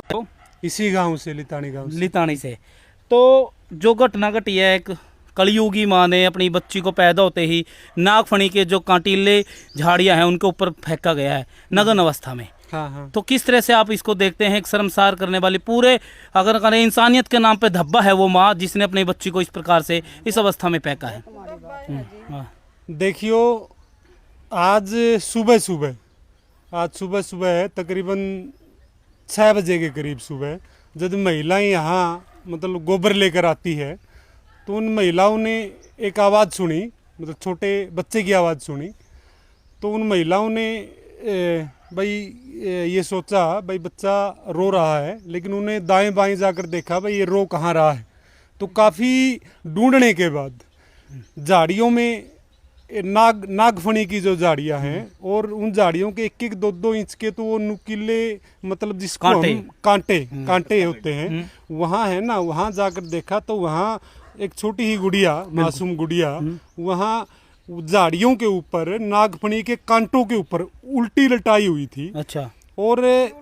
तो इसी गांव से, लितानी गांव से। लितानी से। तो जो घटना घटी है, एक कलयुगी माँ ने अपनी बच्ची को पैदा होते ही नागफनी के जो कांटीले झाड़ियां हैं उनके ऊपर फेंका गया है नग्न अवस्था में। हाँ हाँ। तो किस तरह से आप इसको देखते हैं? एक शर्मसार करने वाली, पूरे अगर करें इंसानियत के नाम पे धब्बा है वो माँ जिसने अपनी बच्ची को इस प्रकार से इस अवस्था में फेंका है। हाँ। देखियो, आज सुबह सुबह है, तकरीबन 6 बजे के करीब सुबह, जब महिलाएं यहाँ मतलब गोबर लेकर आती है, तो उन महिलाओं ने एक आवाज़ सुनी, मतलब छोटे बच्चे की आवाज़ सुनी। तो उन महिलाओं ने भाई ये सोचा भाई बच्चा रो रहा है, लेकिन उन्हें दाएं बाएं जाकर देखा भाई ये रो कहाँ रहा है। तो काफ़ी ढूंढने के बाद झाड़ियों में नागफनी की जो झाड़ियां हैं, और उन झाड़ियों के 1-1, 2-2 इंच के तो वो नुकीले, मतलब जिसको हम कांटे होते हैं, वहाँ है ना, वहाँ जाकर देखा तो वहाँ एक छोटी ही गुड़िया, मासूम गुड़िया, वहाँ झाड़ियों के ऊपर नागफनी के कांटों के ऊपर उल्टी लटाई हुई थी। अच्छा। और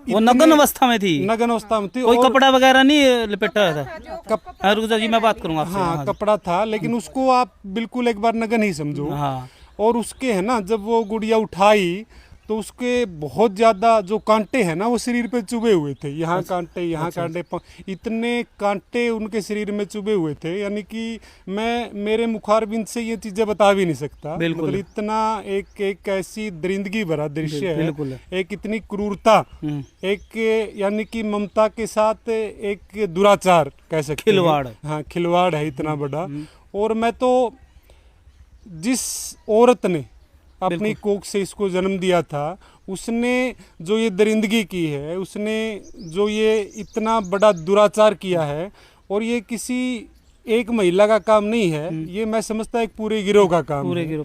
वो नग्न अवस्था में थी? नग्न अवस्था में थी। कोई कपड़ा वगैरह नहीं लपेटा था? रुक जी, मैं बात करूंगा आपसे। हाँ, कपड़ा था, लेकिन उसको आप बिल्कुल एक बार नग्न ही समझो। हाँ। और उसके है ना, जब वो गुड़िया उठाई तो उसके बहुत ज़्यादा जो कांटे हैं ना वो शरीर पे चुभे हुए थे। यहाँ कांटे, यहाँ कांटे, इतने कांटे उनके शरीर में चुभे हुए थे, यानी कि मैं मेरे मुखारबिंद से ये चीज़ें बता भी नहीं सकता। मतलब इतना एक ऐसी दरिंदगी भरा दृश्य है, एक इतनी क्रूरता, एक यानी कि ममता के साथ एक दुराचार कह सकते हैं। खिलवाड़। हाँ, खिलवाड़ है इतना बड़ा। और मैं तो, जिस औरत ने अपनी कोख से इसको जन्म दिया था, उसने जो ये दरिंदगी की है, उसने जो ये इतना बड़ा दुराचार किया है, और ये किसी एक महिला का काम नहीं है, ये मैं समझता एक पूरे गिरोह का काम है।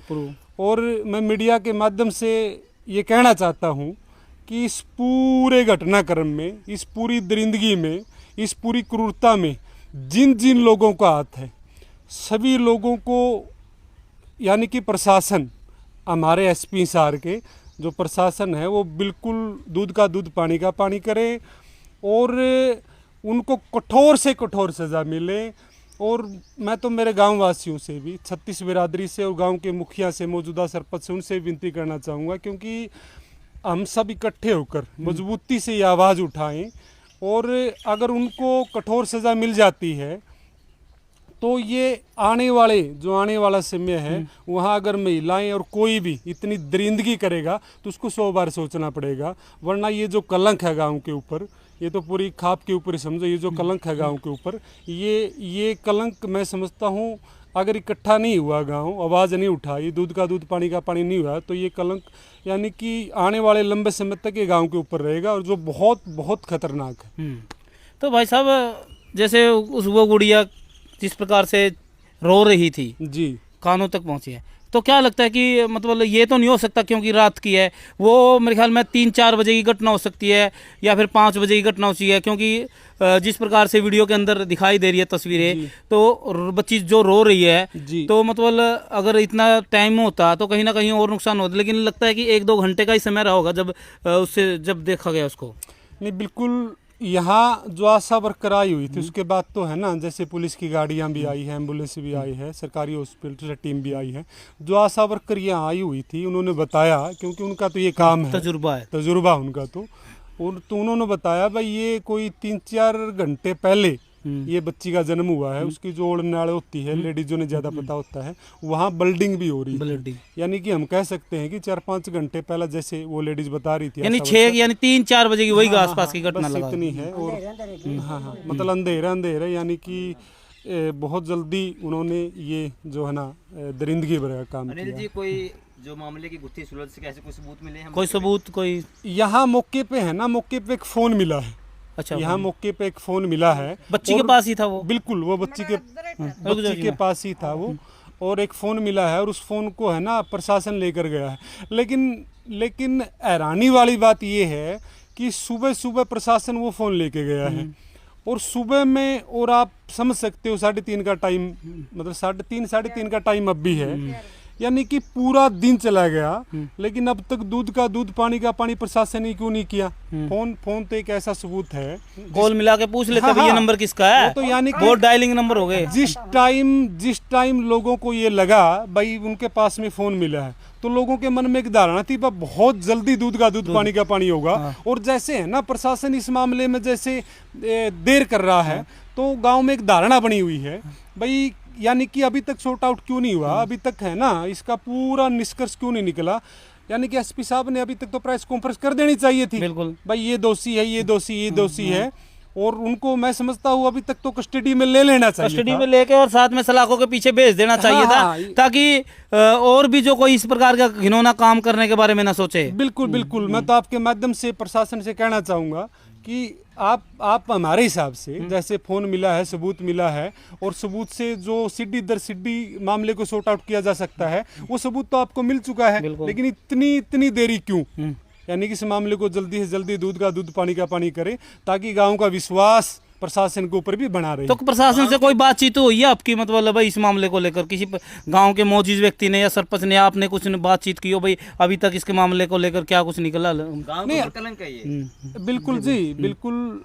और मैं मीडिया के माध्यम से ये कहना चाहता हूँ कि इस पूरे घटनाक्रम में, इस पूरी दरिंदगी में, इस पूरी क्रूरता में जिन जिन लोगों का हाथ है, सभी लोगों को, यानी कि प्रशासन, हमारे एसपी सार के जो प्रशासन है, वो बिल्कुल दूध का दूध पानी का पानी करे, और उनको कठोर से कठोर सज़ा मिले। और मैं तो मेरे गांव वासियों से भी, 36 बिरादरी से और गांव के मुखिया से, मौजूदा सरपंच से, उनसे विनती करना चाहूँगा, क्योंकि हम सब इकट्ठे होकर मजबूती से ये आवाज़ उठाएं, और अगर उनको कठोर सज़ा मिल जाती है तो ये आने वाला समय है, वहाँ अगर महिलाएं और कोई भी इतनी दरिंदगी करेगा तो उसको 100 बार सोचना पड़ेगा। वरना ये जो कलंक है गांव के ऊपर, ये तो पूरी खाप के ऊपर ही समझो, ये जो कलंक है गांव के ऊपर, ये कलंक मैं समझता हूँ अगर इकट्ठा नहीं हुआ, गांव आवाज़ नहीं उठा, ये दूध का दूध पानी का पानी नहीं हुआ, तो ये कलंक यानी कि आने वाले लंबे समय तक ये गाँव के ऊपर रहेगा, और जो बहुत बहुत खतरनाक है। तो भाई साहब, जैसे वो गुड़िया जिस प्रकार से रो रही थी जी, कानों तक पहुंची है, तो क्या लगता है कि मतलब ये तो नहीं हो सकता क्योंकि रात की है, वो मेरे ख्याल में 3-4 बजे की घटना हो सकती है, या फिर 5 बजे की घटना हो सकती है, क्योंकि जिस प्रकार से वीडियो के अंदर दिखाई दे रही है तस्वीरें, तो बच्ची जो रो रही है, तो मतलब अगर इतना टाइम होता तो कहीं ना कहीं और नुकसान होता, लेकिन लगता है कि 1-2 घंटे का ही समय रहा होगा जब देखा गया उसको। नहीं, बिल्कुल। यहाँ जो आशा वर्कर आई हुई थी, उसके बाद तो है ना, जैसे पुलिस की गाड़ियाँ भी आई हैं, एम्बुलेंस भी आई है, सरकारी हॉस्पिटल से टीम भी आई है। जो आशा वर्कर यहाँ आई हुई थी, उन्होंने बताया, क्योंकि उनका तो ये काम है, तजुर्बा उनका तो उन्होंने बताया भाई ये कोई 3-4 घंटे पहले ये बच्ची का जन्म हुआ है, उसकी जो ओढ़नाड़ होती है, लेडीजों ने ज़्यादा पता होता है, वहाँ ब्लीडिंग भी हो रही है। यानी कि हम कह सकते हैं कि 4-5 घंटे पहले, जैसे वो लेडीज बता रही थी, यानी 3-4 बजे की वही आसपास की घटना लगा इतनी है। और हाँ, मतलब अंधेरा, यानी कि बहुत जल्दी उन्होंने ये जो है ना दरिंदगी भरा काम किया। अनिल जी, कोई जो मामले की गुत्थी सुलझ सके, ऐसे कोई सबूत मिले हैं? कोई सबूत, कोई यहाँ मौके पे है ना, मौके पे एक फ़ोन मिला है। अच्छा, यहाँ मौके पे एक फ़ोन मिला है, बच्ची के पास ही था वो? बिल्कुल, वो बच्ची के पास ही था वो, और एक फ़ोन मिला है, और उस फ़ोन को है ना प्रशासन लेकर गया है। लेकिन हैरानी वाली बात ये है कि सुबह प्रशासन वो फ़ोन लेके गया है, और सुबह में, और आप समझ सकते हो 3:30 का टाइम, मतलब 3:30 का टाइम अब भी है, यानी कि पूरा दिन चला गया, लेकिन अब तक दूध का दूध पानी का पानी प्रशासन ने क्यों नहीं किया। फोन तो एक ऐसा सबूत है, कॉल मिला के पूछ लेते भाई ये नंबर किसका है, तो यानी कि बहुत डायलिंग नंबर हो गए। जिस टाइम लोगों को ये लगा भाई उनके पास में फोन मिला है, तो लोगों के मन में एक धारणा थी बहुत जल्दी दूध का दूध पानी का पानी होगा। और जैसे है ना प्रशासन इस मामले में जैसे देर कर रहा है, तो गांव में एक धारणा बनी हुई है भाई, यानी कि अभी तक सॉर्ट आउट क्यों नहीं हुआ, अभी तक है ना इसका पूरा निष्कर्ष क्यों नहीं निकला। यानी कि एसपी साहब ने अभी तक तो प्रेस कॉन्फ्रेंस कर देनी चाहिए थी, बिल्कुल भाई ये दोषी है, ये दोषी, ये दोषी है, और उनको मैं समझता हूँ अभी तक तो कस्टडी में ले लेना चाहिए, कस्टडी में लेके और साथ में सलाखों के पीछे भेज देना चाहिए था, ताकि और भी जो कोई इस प्रकार का घिनौना काम करने के बारे में ना सोचे। बिल्कुल बिल्कुल, मैं तो आपके माध्यम से प्रशासन से कहना चाहूँगा कि आप हमारे हिसाब से जैसे फोन मिला है, सबूत मिला है, और सबूत से जो सीढ़ी दर सीढ़ी मामले को सॉर्ट आउट किया जा सकता है, वो सबूत तो आपको मिल चुका है, लेकिन इतनी देरी क्यों। यानी कि इस मामले को जल्दी से जल्दी दूध का दूध पानी का पानी करें, ताकि गांव का विश्वास प्रशासन के ऊपर भी बना रहे। तो प्रशासन से कोई बातचीत हुई है आपकी, मतलब भाई इस मामले को लेकर किसी गांव के मौजूद व्यक्ति ने या सरपंच ने आपने कुछ बातचीत की हो भाई, अभी तक इसके मामले को लेकर क्या कुछ निकला? गांव का कलंक है ये। बिल्कुल जी, बिल्कुल।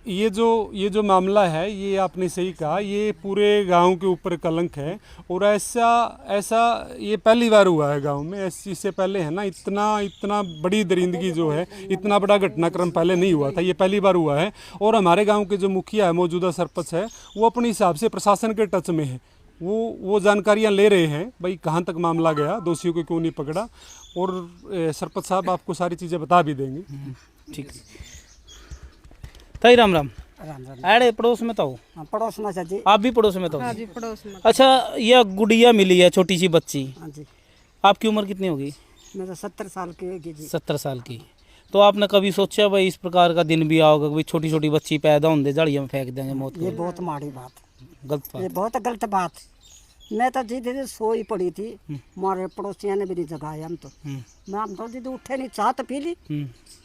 ये जो मामला है, ये आपने सही कहा, ये पूरे गांव के ऊपर कलंक है, और ऐसा ये पहली बार हुआ है गांव में। इससे पहले है ना इतना बड़ी दरिंदगी जो है, इतना बड़ा घटनाक्रम पहले नहीं हुआ था, ये पहली बार हुआ है। और हमारे गांव के जो मुखिया है, मौजूदा सरपंच है, वो अपने हिसाब से प्रशासन के टच में है, वो जानकारियां ले रहे हैं भाई कहाँ तक मामला गया, दोषियों को क्यों नहीं पकड़ा, और सरपंच साहब आपको सारी चीज़ें बता भी देंगे। ठीक है, ताई राम राम। राम राम। अरे पड़ोस में तो हो? हाँ, पड़ोस में सर जी। आप भी पड़ोस में तो हो? हाँ जी, पड़ोस में। अच्छा, यह गुड़िया मिली है, छोटी सी बच्ची, हाँ जी। आपकी उम्र कितनी होगी? मैं तो 70 साल की होगी जी। 70 साल की। तो आपने कभी सोचा भाई इस प्रकार का दिन भी आओगे, भाई छोटी छोटी बच्ची पैदा होने झाड़ियों में फेंक देंगे मौत ये को? बहुत माड़ी बात, गलत ये बात। बहुत गलत बात। मैं तो जी दीदी सोई पड़ी थी, हमारे पड़ोसियों ने भी नहीं जगाया हम तो। मैं तो दीदी उठे नहीं, चाह तो पी ली,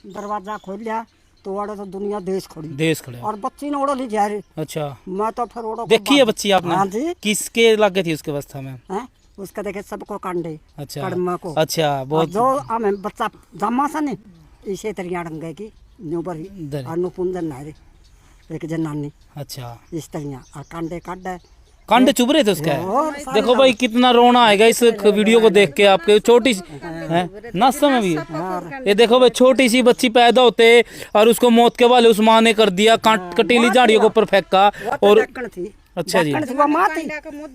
दरवाजा खोल लिया तो ओढ़ो तो दुनिया देश खड़े, और बच्ची ने ओढ़ो ली जा रही। अच्छा, मैं तो फिर ओढ़ो देखी है बच्ची आपने? हाँ जी। किसके लागे थी उसके अवस्था में? हैं उसका देखे सबको कांडे। अच्छा, कड़मा को। अच्छा, बहुत जो हमें बच्चा जमा सा नहीं इसे तरिया रंगे की न्यूबरी अनुपुंजन नारे एक जनानी। अच्छा, इस तरिया और कांडे कांडे चुभ रहे थे उसके। देखो भाई कितना रोना आएगा इस वीडियो को देख के आपके। छोटी है नाश्ता में भी ये देखो भाई, छोटी सी बच्ची पैदा होते और उसको मौत के वाले उस माँ ने कर दिया, कटीली झाड़ियों के ऊपर फेंका। और अच्छा जी,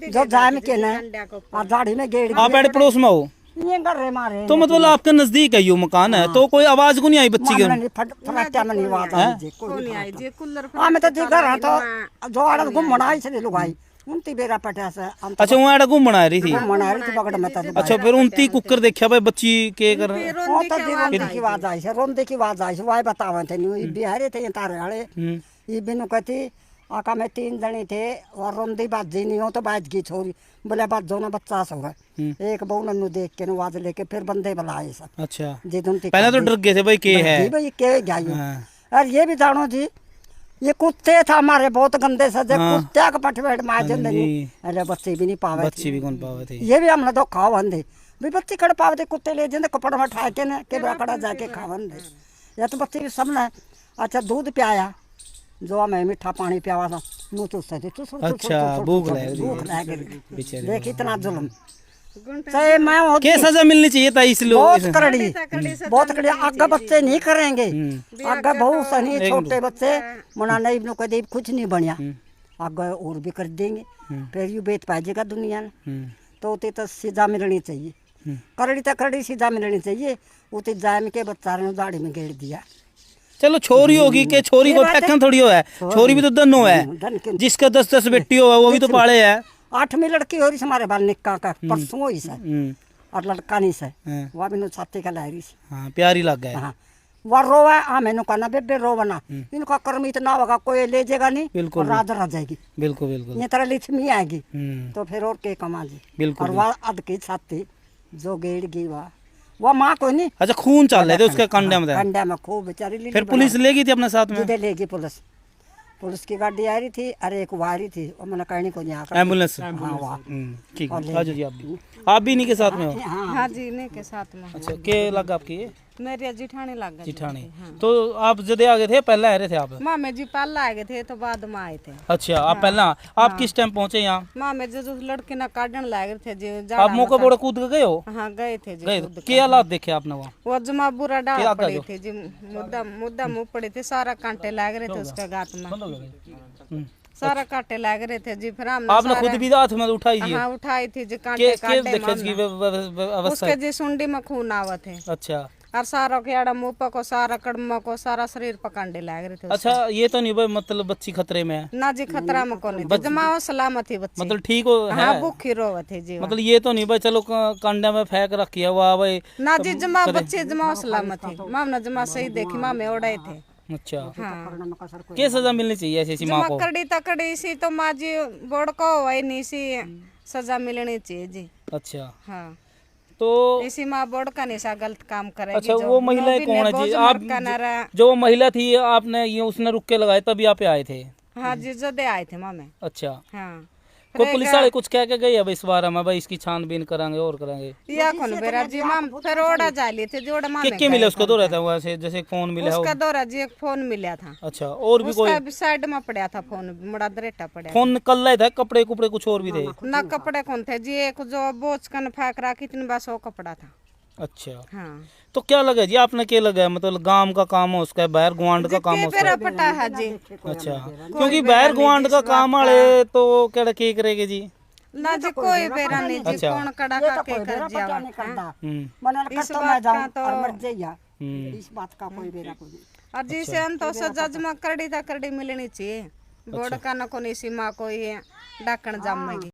जो जाम के ना और झाड़ी में गेड़ आप ऐड पड़ोस में हो ये कर रहे मारे तो मतलब आपके नजदीक है ये मकान है, तो कोई आवाज को नहीं आई बच्ची के? फटाटा में नहीं आवाज आई जी, कोई नहीं आई जी। हां मैं तो जी घर हां तो जो आड़ घुमना आई से लुगाई उनती बेरा पटा से। अच्छा, वो आड़ा घूम बना रही थी? घुमना रही थी बगड़ में तो। अच्छा, फिर उनती कुकर देखा भाई बच्ची के कर वो तो जी रोंदे की आवाज आई से, रोंदे की आवाज आई से, वाई बतावे थे नहीं बिहारी थे तारे वाले। ये बिनु कहती आका में 3 जने थे और रोंदी बाजी नहीं हो तो बाज की छोरी बोले बाजो ना बच्चा सो गए। एक बहू नन्नू देख के आवाज लेके फिर बंदे बुलाए सब। अच्छा, जी दुमती पहले तो डर गए थे भाई के है भाई के गया। और ये भी जानो जी ये कुत्ते था हमारे बहुत गंदे सजे कुत्ते का पटवेट मार जंदे नहीं। अरे बच्चे भी नहीं पावे, बच्ची भी कौन पावे थे? ये भी हमने तो खावन दे भी बच्ची कड़ पावे थे, कुत्ते ले जंदे कपड़ में ठा के ना के बड़ा जाके खावन दे। या तो बच्चे भी सब ने अच्छा दूध पियाया, जो हमें मीठा पानी पियावा था मुँह चूसते थे। अच्छा, भूख लगी देख इतना जुल्म। चाहे मैं क्या सजा मिलनी चाहिए था इस लोग? बहुत कड़ी आगे बच्चे नहीं करेंगे, आगे बहुत सही छोटे बच्चे मना नहीं कभी कुछ नहीं बढ़िया, आगे और भी कर देंगे, फिर यू बेच पाएगा दुनिया ने। तो उतनी तो सजा मिलनी चाहिए, करड़ी तो करड़ी सजा मिलनी चाहिए। उतनी जाम के बच्चा ने दाढ़ी में घेर दिया। चलो छोरी होगी के छोरी को फेंकना थोड़ी हो है, छोरी भी तो धनो है, जिसका 10-10 बेटी हो वो भी तो पाले है। 8वीं लड़की हो रही हमारे बाल निक्का का परसों हुई से, और लड़का नहीं से वह भी छाती का लहरी से। हाँ, प्यारी लग गया। हाँ, वह रोवा हाँ मैंने कहना बेबे रोवना, इनका कर्म इतना होगा कोई ले जाएगा नहीं, बिल्कुल राज रह जाएगी। बिल्कुल बिल्कुल ये तरह लिछमी आएगी तो फिर और के कमा जी। बिल्कुल। और वह अध की छाती जो गेड़ गई वह माँ कोई नहीं। अच्छा, खून चल रहे थे उसके कंडे में? कंडे में खूब बेचारी। फिर पुलिस ले गई थी अपने साथ में? लेगी पुलिस पुलिस की गाड़ी आ रही थी, अरे एक वो आ रही थी, और मैंने कहने को नहीं आकर एम्बुलेंस। हाँ वहाँ ठीक है, आजो जी आप भी इन्हीं के साथ में हो? हाँ जी, इन्हीं के साथ में। अच्छा, के लगा आपकी ये? मेरी जिठानी लग गई। जिठानी। तो आप जदे आ गए थे, पहले आ रहे थे आप? मामे जी पहले आ गए थे तो बाद में आए थे। अच्छा, आप पहला, आप किस टाइम पहुंचे यहाँ? मामे जी जो लड़के ना काटने लगे थे जी, आप मौका बोड़ा कूद के गए हो? हाँ गए थे जी। गए थे। क्या हालात देखे आपने वहाँ? वो जमा बुरा डाल क्या पड़े था थे जी, मुद्दा मुँह पड़े थे, सारा कांटे लग रहे थे उसके गात में, सारा कांटे लग रहे थे जी। फिर हमने आपने खुद भी हाथ में उठाई जी? हाँ उठाई थी जी, कांटे काटे देखे इसकी अवस्था? उसके जी सुंडी में खून आवा थे, अच्छा और सारा केड़ा मुँह को, सारा कड़मा को, सारा शरीर पर कांटे लग रहे थे। अच्छा, ये तो नहीं भाई मतलब बच्ची खतरे में है? ना जी खतरा में कौन थी, जमाओ सलामत थी बच्ची, मतलब ठीक हो है? हाँ भूखी रोवे थे जी। मतलब ये तो नहीं भाई चलो कंडे में फेंक रखी है वाह भाई? ना जी जमा बच्चे जमाओ सलामत थे, मामना जमा सही देखी, मामे ओढ़े थे। अच्छा, हाँ क्या सजा मिलनी चाहिए ऐसी माँ को? कड़ी तकड़ी सी तो माँ जी बोड़ को वही नहीं सी सजा मिलनी चाहिए जी। अच्छा, हाँ तो इसी माँ बोर्ड का निशा गलत काम करेगी। अच्छा, वो महिला कौन है जी? आप जो वो महिला थी आपने ये उसने रुक के लगाए तभी आप आए थे? हाँ जी जदे आए थे मामे। अच्छा, हाँ कोई पुलिस वाले कुछ कह के गई अब इस बारे में भाई इसकी छानबीन करांगे और करांगे? या कौन बेरा जी माम फिर ओड़ा जा लिए थे जोड़ा मामे के मिले उसको? तो रहता हुआ जैसे फोन मिला हो? उसका दौरा जी एक फोन मिला था। अच्छा, और भी कोई? उसका साइड में पड़ा था फोन, मुड़ा दरेटा पड़ा। फोन निकल रहा था, कपड़े कुपड़े कुछ और भी थे? ना कपड़े कौन थे जी, एक जो बोझ कन फेंक रहा कितनी बस वो कपड़ा था। अच्छा, हाँ तो क्या लगा जी आपने? क्या लगा मतलब गांव का काम हो उसका, बाहर गुआंड का काम हो उसका? पेरा पटा है जी। अच्छा, क्योंकि बाहर गुआंड का काम वाले तो क्या करेंगे जी? ना जी कोई बेरा नहीं जी, अच्छा। कौन कड़ा का के कर पता जावा। नहीं करता, हम्म, मैंने इस कहा तो बात मैं जाऊँ का तो- और मर जाइया, इस बात का कोई बेरा कोई नहीं। और जिसे अंत से जजमा करड़ी था करड़ी मिलनी चाहिए, बोर्ड का न कोनी सीमा कोई डाकण जमेगी।